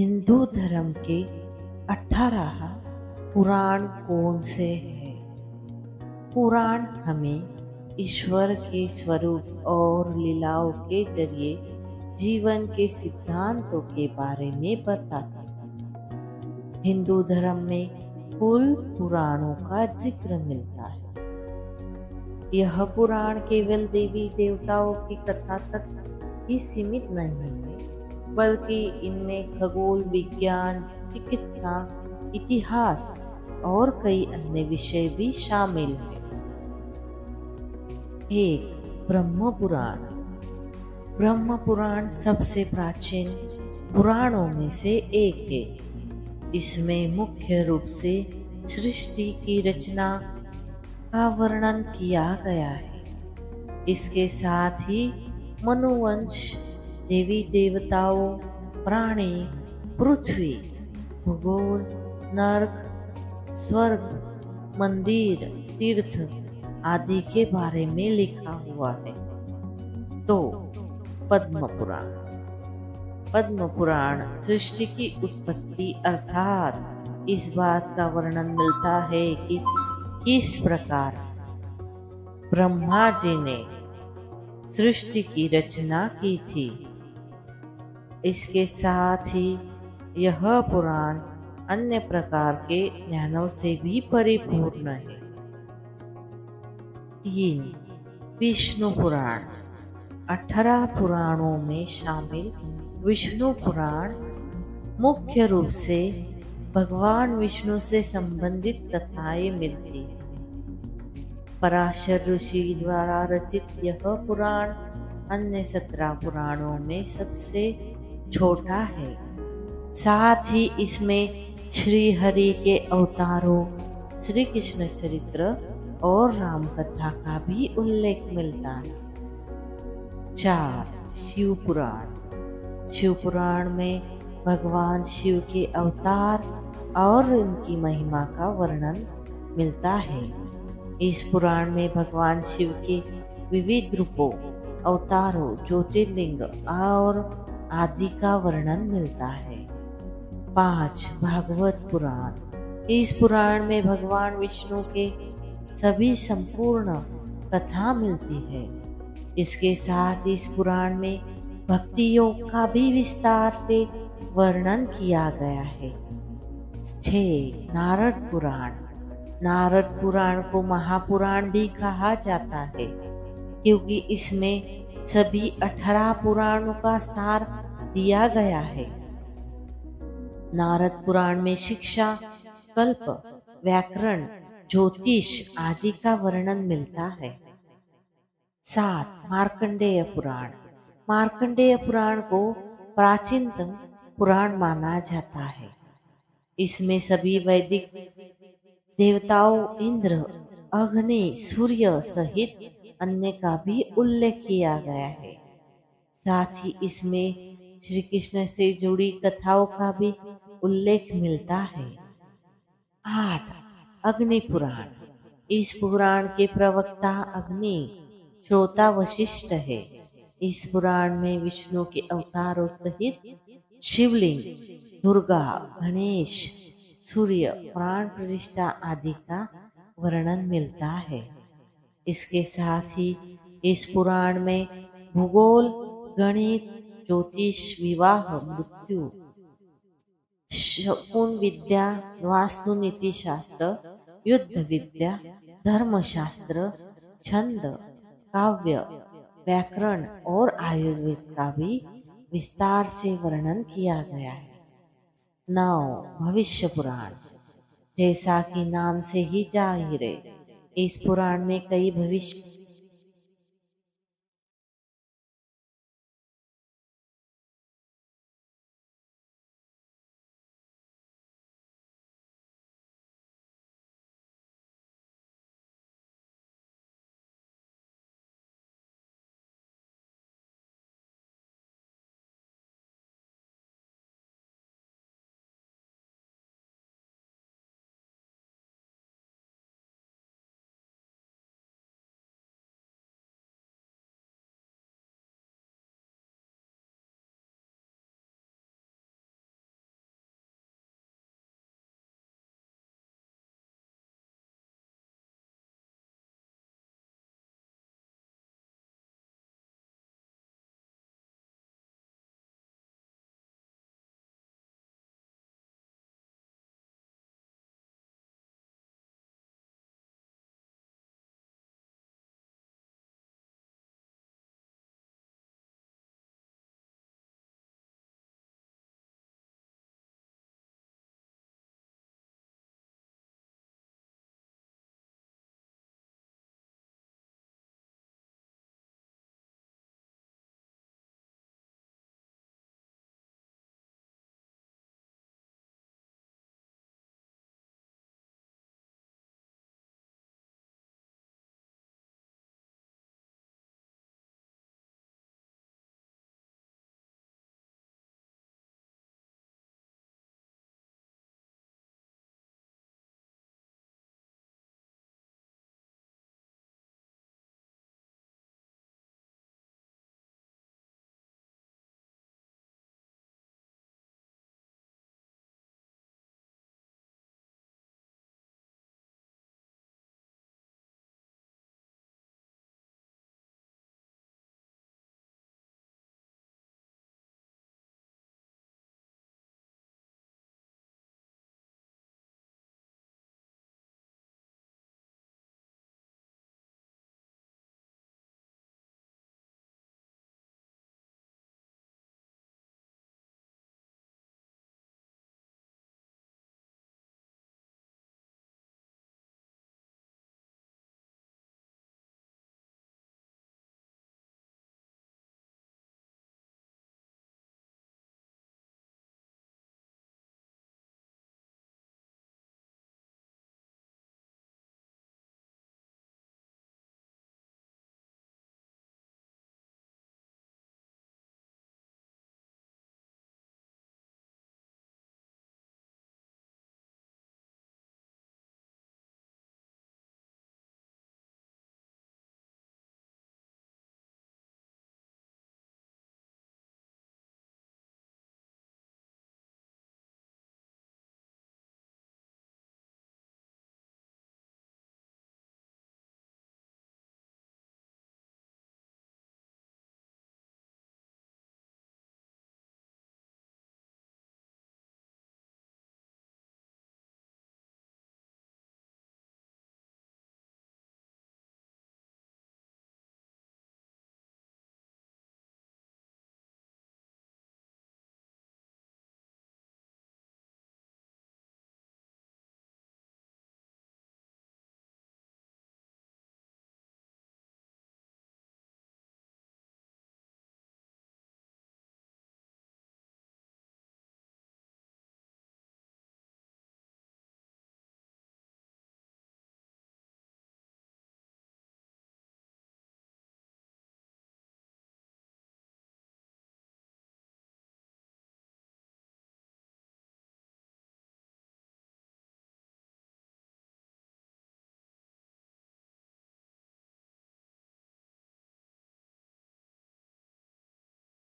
हिंदू धर्म के 18 पुराण कौन से हैं? पुराण हमें ईश्वर के स्वरूप और लीलाओं के जरिए जीवन के सिद्धांतों के बारे में बताते हैं। हिंदू धर्म में कुल पुराणों का जिक्र मिलता है। यह पुराण केवल देवी देवताओं की कथा तक ही सीमित नहीं है, बल्कि इनमें खगोल विज्ञान, चिकित्सा, इतिहास और कई अन्य विषय भी शामिल हैं। एक ब्रह्म पुराण। ब्रह्म पुराण सबसे प्राचीन पुराणों में से एक है। इसमें मुख्य रूप से सृष्टि की रचना का वर्णन किया गया है। इसके साथ ही मनुवंश, देवी देवताओं, प्राणी, पृथ्वी, भूगोल, नरक, स्वर्ग, मंदिर, तीर्थ आदि के बारे में लिखा हुआ है। तो पद्म पुराण। पद्म पुराण सृष्टि की उत्पत्ति अर्थात इस बात का वर्णन मिलता है कि किस प्रकार ब्रह्मा जी ने सृष्टि की रचना की थी। इसके साथ ही यह पुराण अन्य प्रकार के ज्ञानों से भी परिपूर्ण है। 3 विष्णु पुराण। 18 पुराणों में शामिल विष्णु पुराण मुख्य रूप से भगवान विष्णु से संबंधित कथाएं मिलती हैं। पराशर ऋषि द्वारा रचित यह पुराण अन्य 17 पुराणों में सबसे छोटा है। साथ ही इसमें श्री हरि के अवतारों, श्री कृष्ण चरित्र और राम कथा का भी उल्लेख मिलता है। 4 शिव पुराण। शिव पुराण में भगवान शिव के अवतार और उनकी महिमा का वर्णन मिलता है। इस पुराण में भगवान शिव के विविध रूपों, अवतारों, ज्योतिर्लिंग और आदि का वर्णन मिलता है। 5 भागवत पुराण। इस पुराण में भगवान विष्णु के सभी संपूर्ण कथा मिलती है। इसके साथ इस पुराण में भक्ति योग का भी विस्तार से वर्णन किया गया है। 6 नारद पुराण। नारद पुराण को महापुराण भी कहा जाता है, क्योंकि इसमें सभी 18 पुराणों का सार दिया गया है। नारद पुराण में शिक्षा, कल्प, व्याकरण, ज्योतिष आदि का वर्णन मिलता है। 7 मार्कंडेय पुराण। मार्कंडेय पुराण को प्राचीनतम पुराण माना जाता है। इसमें सभी वैदिक देवताओं, इंद्र, अग्नि, सूर्य सहित अन्य का भी उल्लेख किया गया है। साथ ही इसमें श्री कृष्ण से जुड़ी कथाओं का भी उल्लेख मिलता है। 8 अग्नि पुराण। इस पुराण के प्रवक्ता अग्नि श्रोता वशिष्ठ है। इस पुराण में विष्णु के अवतारों सहित शिवलिंग, दुर्गा, गणेश, सूर्य, प्राण प्रतिष्ठा आदि का वर्णन मिलता है। इसके साथ ही इस पुराण में भूगोल, गणित, ज्योतिष, विवाह, मृत्यु, शकुन विद्या, वास्तु नीति शास्त्र, युद्ध विद्या, धर्मशास्त्र, छंद, काव्य, व्याकरण और आयुर्वेद का भी विस्तार से वर्णन किया गया है। 9 भविष्य पुराण। जैसा कि नाम से ही जाहिर है, इस पुराण में कई भविष्य